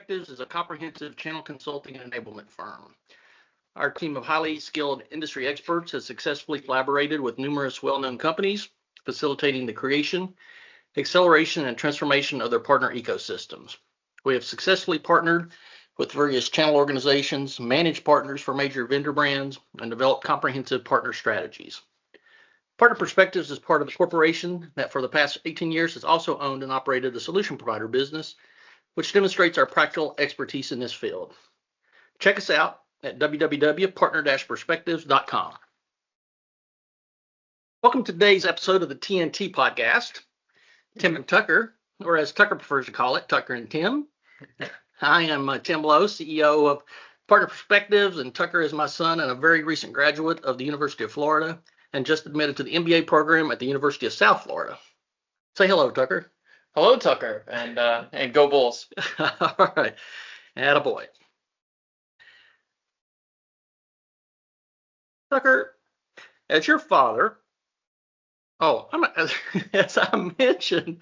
Perspectives is a comprehensive channel consulting and enablement firm. Our team of highly skilled industry experts has successfully collaborated with numerous well-known companies, facilitating the creation, acceleration, and transformation of their partner ecosystems. We have successfully partnered with various channel organizations, managed partners for major vendor brands, and developed comprehensive partner strategies. Partner Perspectives is part of a corporation that for the past 18 years has also owned and operated the solution provider business, which demonstrates our practical expertise in this field. Check us out at www.partner-perspectives.com. Welcome to today's episode of the TNT Podcast. Tim and Tucker, or as Tucker prefers to call it, Tucker and Tim. I am Tim Lowe, CEO of Partner Perspectives, and Tucker is my son and a very recent graduate of the University of Florida and just admitted to the MBA program at the University of South Florida. Say hello, Tucker. Hello, Tucker, and go Bulls. All right, attaboy. Tucker, as your father, as I mentioned,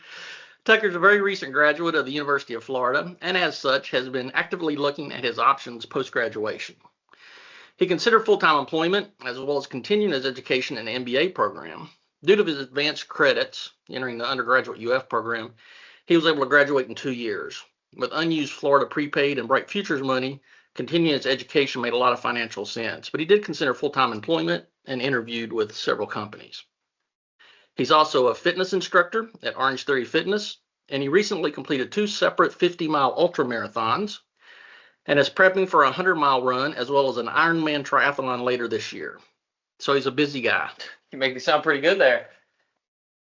Tucker's a very recent graduate of the University of Florida, and as such has been actively looking at his options post-graduation. He considered full-time employment as well as continuing his education in an MBA program. Due to his advanced credits entering the undergraduate UF program, he was able to graduate in 2 years. With unused Florida prepaid and Bright Futures money, continuing his education made a lot of financial sense, but he did consider full-time employment and interviewed with several companies. He's also a fitness instructor at Orange Theory Fitness, and he recently completed 2 separate 50-mile ultra marathons and is prepping for a 100-mile run as well as an Ironman triathlon later this year. So he's a busy guy. You make me sound pretty good there.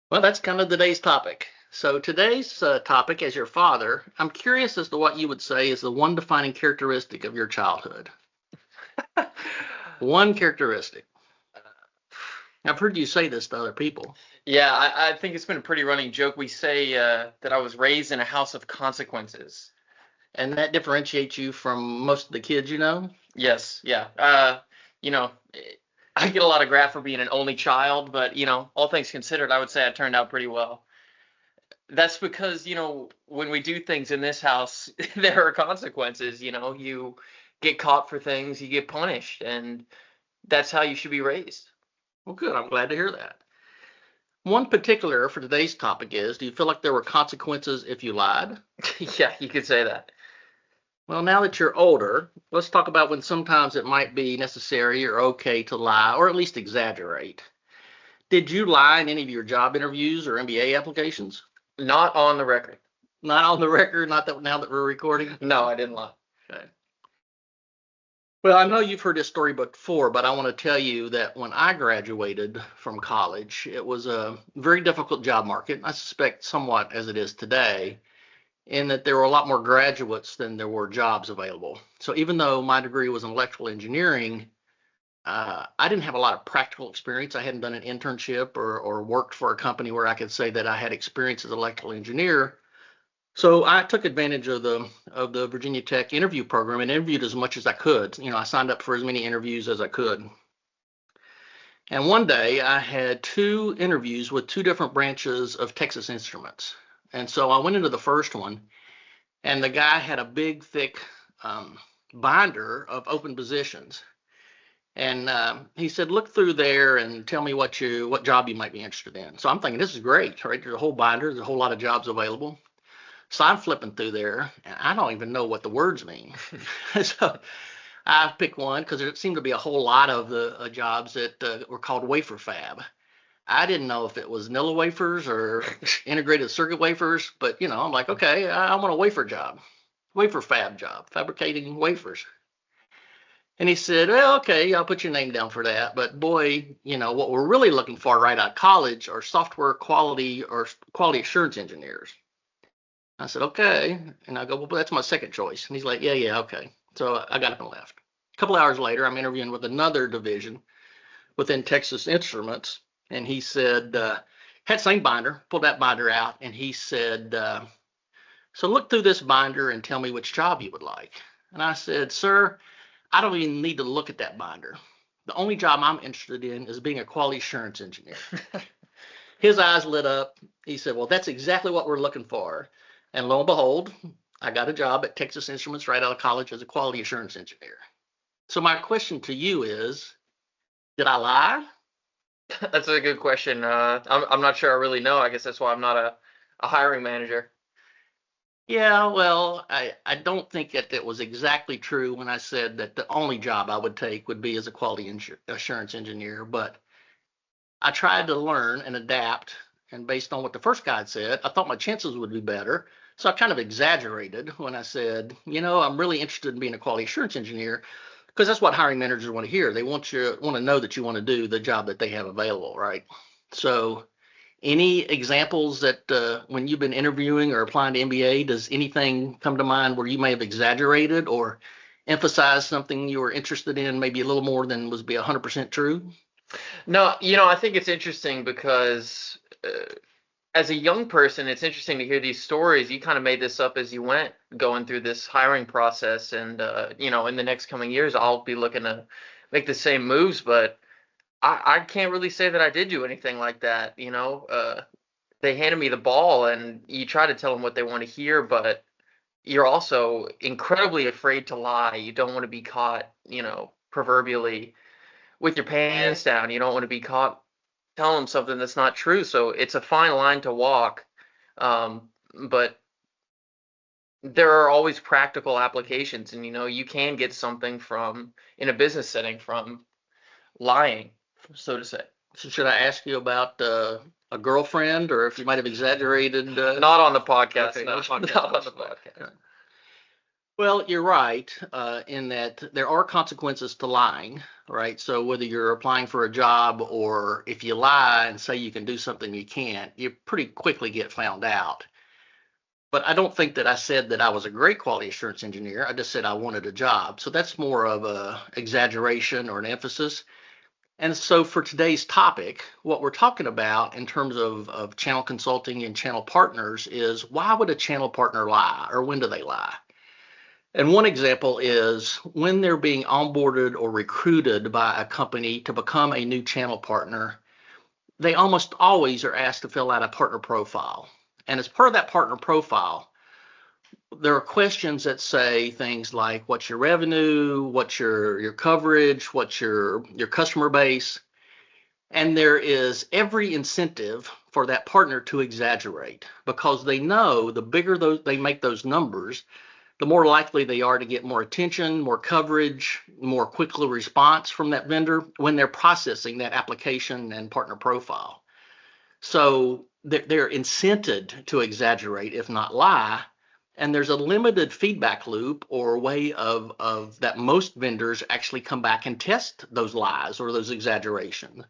Well, that's kind of today's topic. So today's topic, as your father, I'm curious as to what you would say is the one defining characteristic of your childhood. One characteristic. I've heard you say this to other people. Yeah, I think it's been a pretty running joke. We say that I was raised in a house of consequences. And that differentiates you from most of the kids you know? Yes, yeah. I get a lot of crap for being an only child, but, all things considered, I would say I turned out pretty well. That's because, when we do things in this house, there are consequences, you get caught for things, you get punished, and that's how you should be raised. Well, good. I'm glad to hear that. One particular for today's topic is, do you feel like there were consequences if you lied? Yeah, you could say that. Well, now that you're older, let's talk about when sometimes it might be necessary or okay to lie, or at least exaggerate. Did you lie in any of your job interviews or MBA applications? Not on the record. Not on the record? Not that now that we're recording? No, I didn't lie. Okay. Well, I know you've heard this story before, but I want to tell you that when I graduated from college, it was a very difficult job market. I suspect somewhat as it is today, in that there were a lot more graduates than there were jobs available. So even though my degree was in electrical engineering, I didn't have a lot of practical experience. I hadn't done an internship or worked for a company where I could say that I had experience as an electrical engineer. So I took advantage of the Virginia Tech interview program and interviewed as much as I could. I signed up for as many interviews as I could. And one day I had 2 interviews with 2 different branches of Texas Instruments. And so I went into the first one, and the guy had a big, thick binder of open positions. And he said, look through there and tell me what job you might be interested in. So I'm thinking, this is great, right? There's a whole binder. There's a whole lot of jobs available. So I'm flipping through there, and I don't even know what the words mean. So I picked one because there seemed to be a whole lot of the jobs that were called wafer fab. I didn't know if it was vanilla wafers or integrated circuit wafers, but, I'm like, okay, I want a wafer fab job, fabricating wafers. And he said, well, okay, I'll put your name down for that. But boy, what we're really looking for right out of college are software quality or quality assurance engineers. I said, okay. And I go, well, that's my second choice. And he's like, yeah, okay. So I got up and left. A couple hours later, I'm interviewing with another division within Texas Instruments. And he said, had the same binder, pulled that binder out. And he said, so look through this binder and tell me which job you would like. And I said, sir, I don't even need to look at that binder. The only job I'm interested in is being a quality assurance engineer. His eyes lit up. He said, well, that's exactly what we're looking for. And lo and behold, I got a job at Texas Instruments right out of college as a quality assurance engineer. So my question to you is, did I lie? That's a good question. I'm not sure I really know. I guess that's why I'm not a hiring manager. Yeah, well, I don't think that it was exactly true when I said that the only job I would take would be as a quality assurance engineer, but I tried to learn and adapt. And based on what the first guy said, I thought my chances would be better. So I kind of exaggerated when I said, I'm really interested in being a quality assurance engineer because that's what hiring managers want to hear. They want to know that you want to do the job that they have available, right? So any examples that when you've been interviewing or applying to MBA, does anything come to mind where you may have exaggerated or emphasized something you were interested in maybe a little more than was be 100% true? No, I think it's interesting because as a young person, it's interesting to hear these stories. You kind of made this up as you went going through this hiring process, and in the next coming years, I'll be looking to make the same moves, but I can't really say that I did do anything like that. They handed me the ball, and you try to tell them what they want to hear, but you're also incredibly afraid to lie. You don't want to be caught, proverbially with your pants down. You don't want to be caught telling them something that's not true. So it's a fine line to walk. But there are always practical applications, and you can get something from in a business setting from lying, so to say. So should I ask you about a girlfriend, or if you might have exaggerated? Not on the podcast. Okay, No, no podcast. not on the podcast. Well, you're right in that there are consequences to lying, right? So whether you're applying for a job or if you lie and say you can do something you can't, you pretty quickly get found out. But I don't think that I said that I was a great quality assurance engineer. I just said I wanted a job. So that's more of a exaggeration or an emphasis. And so for today's topic, what we're talking about in terms of channel consulting and channel partners is why would a channel partner lie or when do they lie? And one example is when they're being onboarded or recruited by a company to become a new channel partner, they almost always are asked to fill out a partner profile. And as part of that partner profile, there are questions that say things like what's your revenue, what's your coverage, what's your customer base, and there is every incentive for that partner to exaggerate because they know the bigger they make those numbers, the more likely they are to get more attention, more coverage, more quickly response from that vendor when they're processing that application and partner profile. So they're incented to exaggerate, if not lie. And there's a limited feedback loop or way of that most vendors actually come back and test those lies or those exaggerations.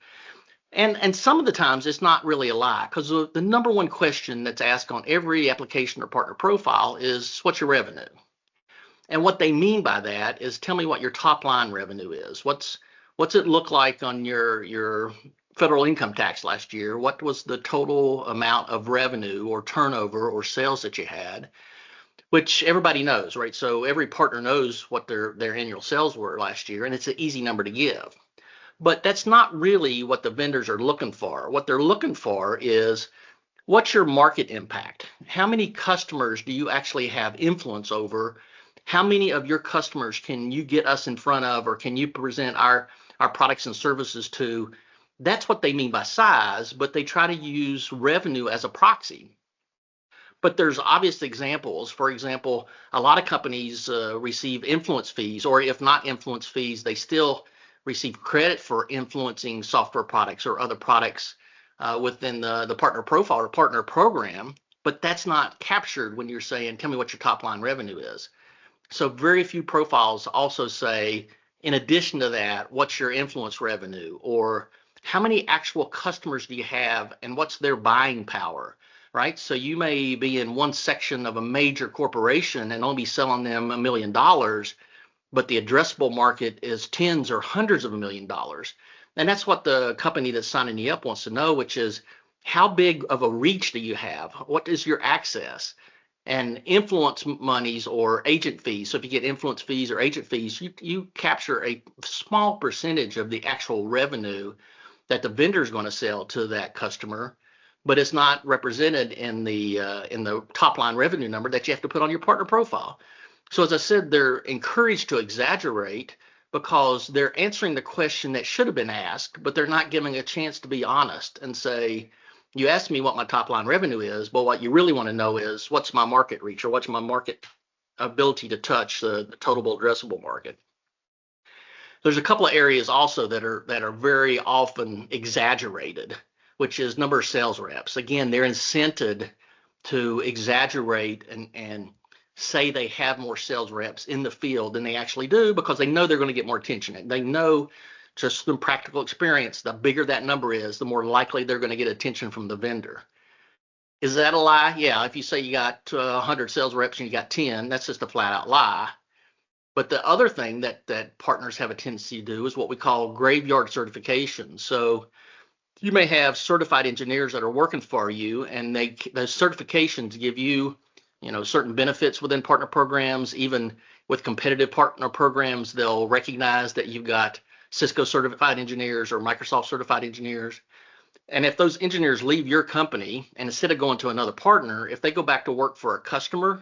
And some of the times it's not really a lie because the number one question that's asked on every application or partner profile is what's your revenue? And what they mean by that is tell me what your top line revenue is. What's it look like on your federal income tax last year? What was the total amount of revenue or turnover or sales that you had? Which everybody knows, right? So every partner knows what their annual sales were last year, and it's an easy number to give. But that's not really what the vendors are looking for. What they're looking for is what's your market impact? How many customers do you actually have influence over? How many of your customers can you get us in front of, or can you present our products and services to? That's what they mean by size, but they try to use revenue as a proxy. But there's obvious examples. For example, a lot of companies receive influence fees, or if not influence fees, they still receive credit for influencing software products or other products within the partner profile or partner program. But that's not captured when you're saying, tell me what your top line revenue is. So very few profiles also say, in addition to that, what's your influence revenue, or how many actual customers do you have and what's their buying power, right? So you may be in one section of a major corporation and only be selling them $1 million, but the addressable market is tens or hundreds of $1 million. And that's what the company that's signing you up wants to know, which is how big of a reach do you have? What is your access? And influence monies or agent fees. So if you get influence fees or agent fees, you capture a small percentage of the actual revenue that the vendor is going to sell to that customer. but it's not represented in the top line revenue number that you have to put on your partner profile. So as I said, they're encouraged to exaggerate because they're answering the question that should have been asked, but they're not giving a chance to be honest and say, you asked me what my top line revenue is, but what you really want to know is what's my market reach, or what's my market ability to touch the total addressable market. There's a couple of areas also that are very often exaggerated, which is number of sales reps. Again, they're incented to exaggerate and say they have more sales reps in the field than they actually do because they know they're going to get more attention. And they know just from practical experience, the bigger that number is, the more likely they're going to get attention from the vendor. Is that a lie? Yeah, if you say you got 100 sales reps and you got 10, that's just a flat out lie. But the other thing that partners have a tendency to do is what we call graveyard certification. So you may have certified engineers that are working for you, and those certifications give you, certain benefits within partner programs. Even with competitive partner programs, they'll recognize that you've got Cisco certified engineers or Microsoft certified engineers. And if those engineers leave your company and instead of going to another partner, if they go back to work for a customer,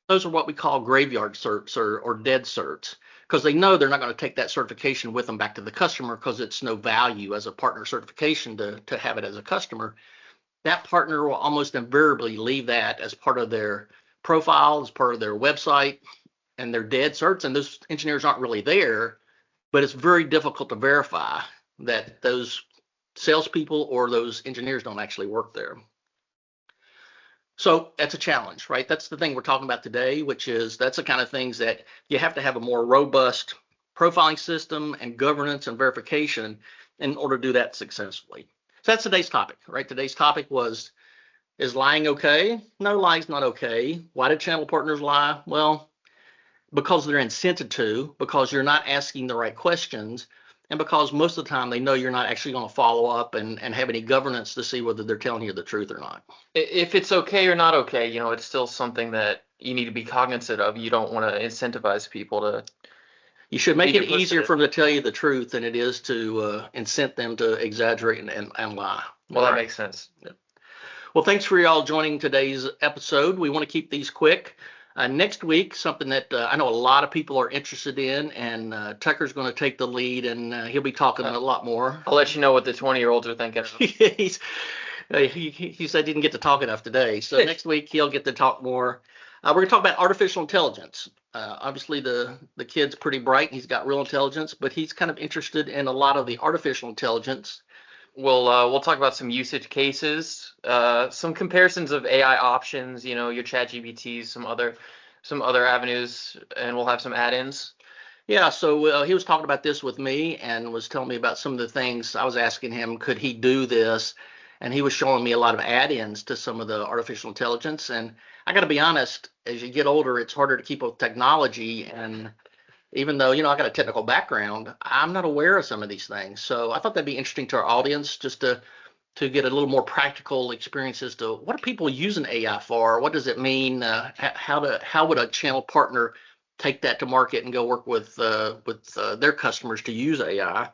those are what we call graveyard certs or dead certs, because they know they're not going to take that certification with them back to the customer because it's no value as a partner certification to have it as a customer. That partner will almost invariably leave that as part of their profile, as part of their website, and they're dead certs, and those engineers aren't really there, but it's very difficult to verify that those salespeople or those engineers don't actually work there. So that's a challenge, right? That's the thing we're talking about today, which is that's the kind of things that you have to have a more robust profiling system and governance and verification in order to do that successfully. So that's today's topic, right? Today's topic was, is lying okay? No, lying's not okay. Why do channel partners lie? Well, because they're incented to, because you're not asking the right questions, and because most of the time they know you're not actually going to follow up and have any governance to see whether they're telling you the truth or not. If it's okay or not okay, it's still something that you need to be cognizant of. You don't want to incentivize people to. You should make it easier for them to tell you the truth than it is to incent them to exaggerate and lie. Well, that makes sense. Yeah. Well, thanks for y'all joining today's episode. We want to keep these quick. Next week, something that I know a lot of people are interested in, and Tucker's going to take the lead, and he'll be talking a lot more. I'll let you know what the 20-year-olds are thinking of. he said he didn't get to talk enough today, so next week he'll get to talk more. We're going to talk about artificial intelligence. Obviously, the kid's pretty bright. He's got real intelligence, but he's kind of interested in a lot of the artificial intelligence. We'll talk about some usage cases, some comparisons of AI options, your ChatGPTs, some other avenues, and we'll have some add-ins. Yeah, so he was talking about this with me and was telling me about some of the things I was asking him, could he do this? And he was showing me a lot of add-ins to some of the artificial intelligence. And I got to be honest, as you get older, it's harder to keep up with technology. And even though, I got a technical background, I'm not aware of some of these things. So I thought that'd be interesting to our audience just to get a little more practical experience as to what are people using AI for? What does it mean? How would a channel partner take that to market and go work with their customers to use AI?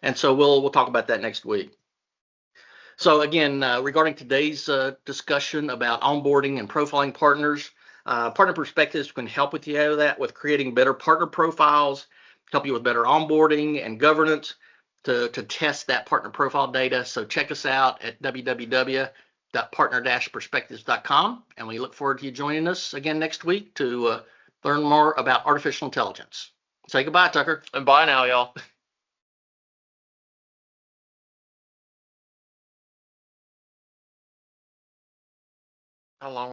And so we'll talk about that next week. So again, regarding today's discussion about onboarding and profiling partners, Partner Perspectives can help with you out of that with creating better partner profiles, help you with better onboarding and governance to test that partner profile data. So check us out at www.partner-perspectives.com, and we look forward to you joining us again next week to learn more about artificial intelligence. Say goodbye, Tucker. And bye now, y'all. How long?